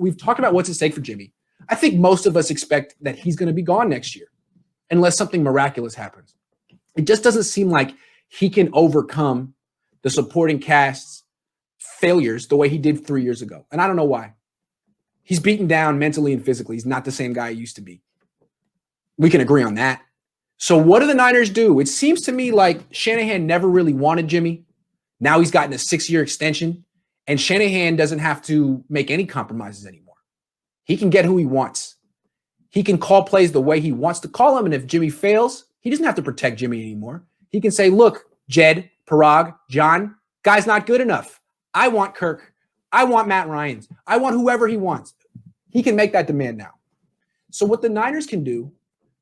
we've talked about what's at stake for Jimmy. I think most of us expect that he's going to be gone next year unless something miraculous happens. It just doesn't seem like he can overcome the supporting cast's failures the way he did 3 years ago. And I don't know why. He's beaten down mentally and physically. He's not the same guy he used to be. We can agree on that. So what do the Niners do? It seems to me like Shanahan never really wanted Jimmy. Now he's gotten a 6-year extension, and Shanahan doesn't have to make any compromises anymore. He can get who he wants. He can call plays the way he wants to call them, and if Jimmy fails, he doesn't have to protect Jimmy anymore. He can say, look, Jed, Parag, John, guy's not good enough. I want Kirk. I want Matt Ryan. I want whoever he wants. He can make that demand now. So what the Niners can do,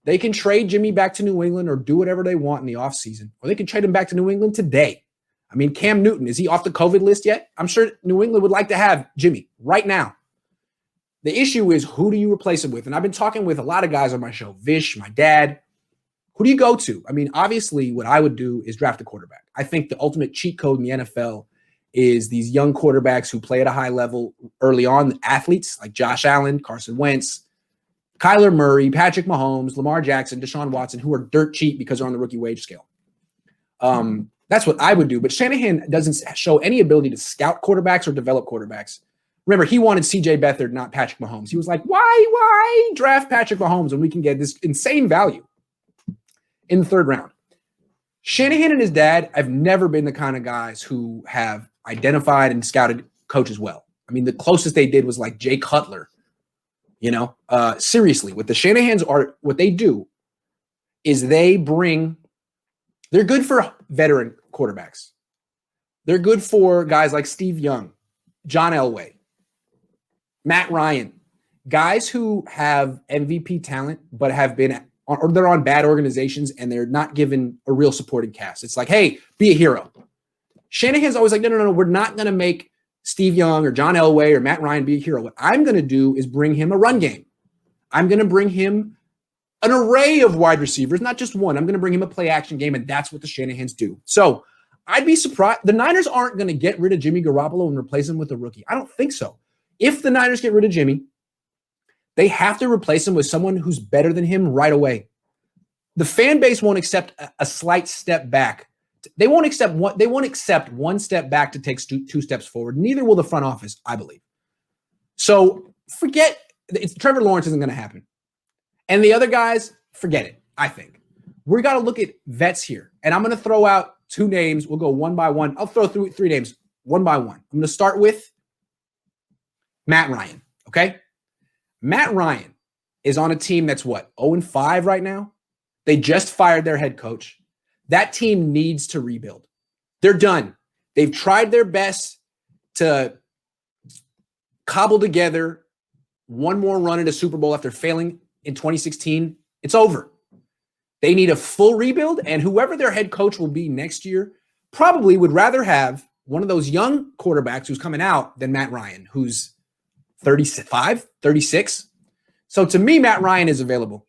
they can trade Jimmy back to New England or do whatever they want in the offseason, or they can trade him back to New England today. I mean, Cam Newton, is he off the COVID list yet? I'm sure New England would like to have Jimmy right now. The issue is, who do you replace him with? And I've been talking with a lot of guys on my show, Vish, my dad. Who do you go to? I mean, obviously, what I would do is draft a quarterback. I think the ultimate cheat code in the NFL is these young quarterbacks who play at a high level early on, athletes like Josh Allen, Carson Wentz, Kyler Murray, Patrick Mahomes, Lamar Jackson, Deshaun Watson, who are dirt cheap because they're on the rookie wage scale. That's what I would do. But Shanahan doesn't show any ability to scout quarterbacks or develop quarterbacks. Remember, he wanted C.J. Beathard, not Patrick Mahomes. He was like, why draft Patrick Mahomes when we can get this insane value in the third round? Shanahan and his dad have never been the kind of guys who have identified and scouted coaches well. I mean, the closest they did was like Jay Cutler. Seriously, what the Shanahans are, what they do is they're good for veteran quarterbacks. They're good for guys like Steve Young, John Elway, Matt Ryan, guys who have MVP talent, but have been or they're on bad organizations and they're not given a real supporting cast. It's like, hey, be a hero. Shanahan's always like, no, we're not going to make Steve Young or John Elway or Matt Ryan be a hero. What I'm going to do is bring him a run game. I'm going to bring him an array of wide receivers, not just one. I'm going to bring him a play action game, and that's what the Shanahans do. So I'd be surprised. The Niners aren't going to get rid of Jimmy Garoppolo and replace him with a rookie. I don't think so. If the Niners get rid of Jimmy, they have to replace him with someone who's better than him right away. The fan base won't accept a slight step back. They won't accept one step back to take two steps forward. Neither will the front office, I believe. So Trevor Lawrence isn't going to happen. And the other guys, forget it, I think. We got to look at vets here. And I'm going to throw out two names. We'll go one by one. I'll throw through three names one by one. I'm going to start with Matt Ryan, okay? Matt Ryan is on a team that's 0-5 right now? They just fired their head coach. That team needs to rebuild. They're done. They've tried their best to cobble together one more run at a Super Bowl after failing in 2016. It's over. They need a full rebuild, and whoever their head coach will be next year probably would rather have one of those young quarterbacks who's coming out than Matt Ryan, who's 35, 36. So to me, Matt Ryan is available.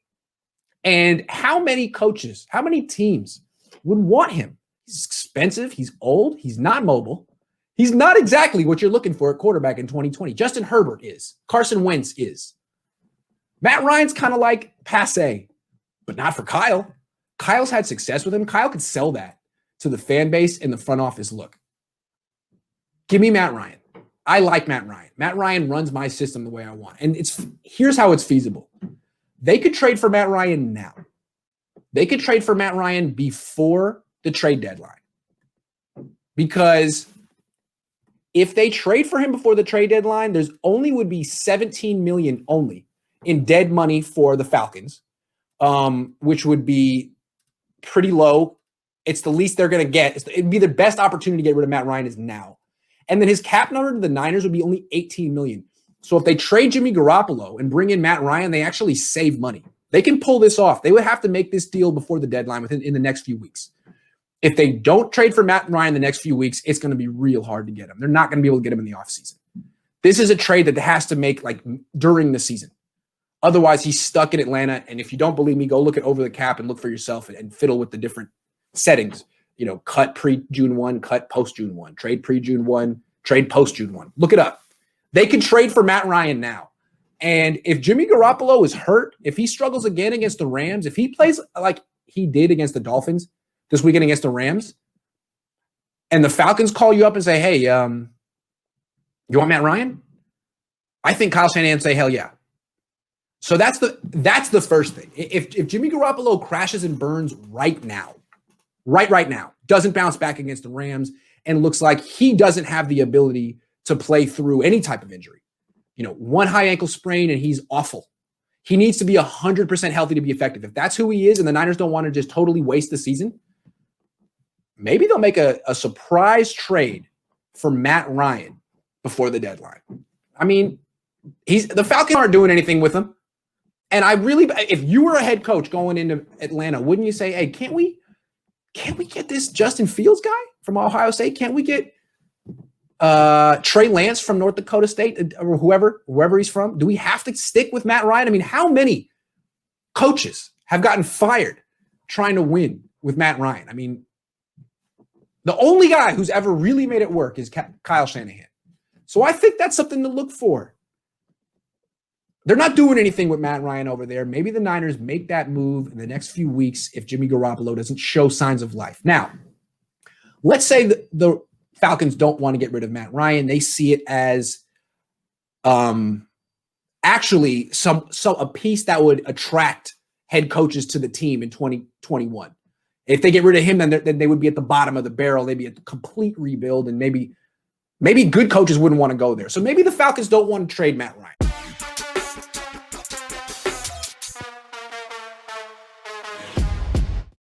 And how many coaches, how many teams would want him? He's expensive. He's old. He's not mobile. He's not exactly what you're looking for at quarterback in 2020. Justin Herbert is. Carson Wentz is. Matt Ryan's kind of like passé, but not for Kyle. Kyle's had success with him. Kyle could sell that to the fan base and the front office. Look, give me Matt Ryan. I like Matt Ryan. Matt Ryan runs my system the way I want. And here's how it's feasible. They could trade for Matt Ryan now. They could trade for Matt Ryan before the trade deadline. Because if they trade for him before the trade deadline, there's only would be $17 million only in dead money for the Falcons, which would be pretty low. It's the least they're going to get. It'd be the best opportunity to get rid of Matt Ryan is now. And then his cap number to the Niners would be only $18 million. So if they trade Jimmy Garoppolo and bring in Matt Ryan, they actually save money. They can pull this off. They would have to make this deal before the deadline in the next few weeks. If they don't trade for Matt Ryan the next few weeks, it's going to be real hard to get him. They're not going to be able to get him in the offseason. This is a trade that has to make during the season. Otherwise, he's stuck in Atlanta. And if you don't believe me, go look at Over the Cap and look for yourself and fiddle with the different settings. Cut pre-June 1, cut post-June 1, trade pre-June 1, trade post-June 1. Look it up. They could trade for Matt Ryan now. And if Jimmy Garoppolo is hurt, if he struggles again against the Rams, if he plays like he did against the Dolphins this weekend against the Rams, and the Falcons call you up and say, hey, you want Matt Ryan? I think Kyle Shanahan would say, hell yeah. So that's the first thing. If Jimmy Garoppolo crashes and burns right now, doesn't bounce back against the Rams, and looks like he doesn't have the ability to play through any type of injury, one high ankle sprain and he's awful. He needs to be 100% healthy to be effective. If that's who he is and the Niners don't want to just totally waste the season, maybe they'll make a surprise trade for Matt Ryan before the deadline. I mean, the Falcons aren't doing anything with him. And if you were a head coach going into Atlanta, wouldn't you say, hey, can't we get this Justin Fields guy from Ohio State? Can't we get Trey Lance from North Dakota State or whoever he's from? Do we have to stick with Matt Ryan? I mean, how many coaches have gotten fired trying to win with Matt Ryan? I mean, the only guy who's ever really made it work is Kyle Shanahan. So I think that's something to look for. They're not doing anything with Matt Ryan over there. Maybe the Niners make that move in the next few weeks if Jimmy Garoppolo doesn't show signs of life. Now, let's say the Falcons don't want to get rid of Matt Ryan. They see it as actually a piece that would attract head coaches to the team in 2021. If they get rid of him, then they would be at the bottom of the barrel. They'd be a complete rebuild, and maybe good coaches wouldn't want to go there. So maybe the Falcons don't want to trade Matt Ryan.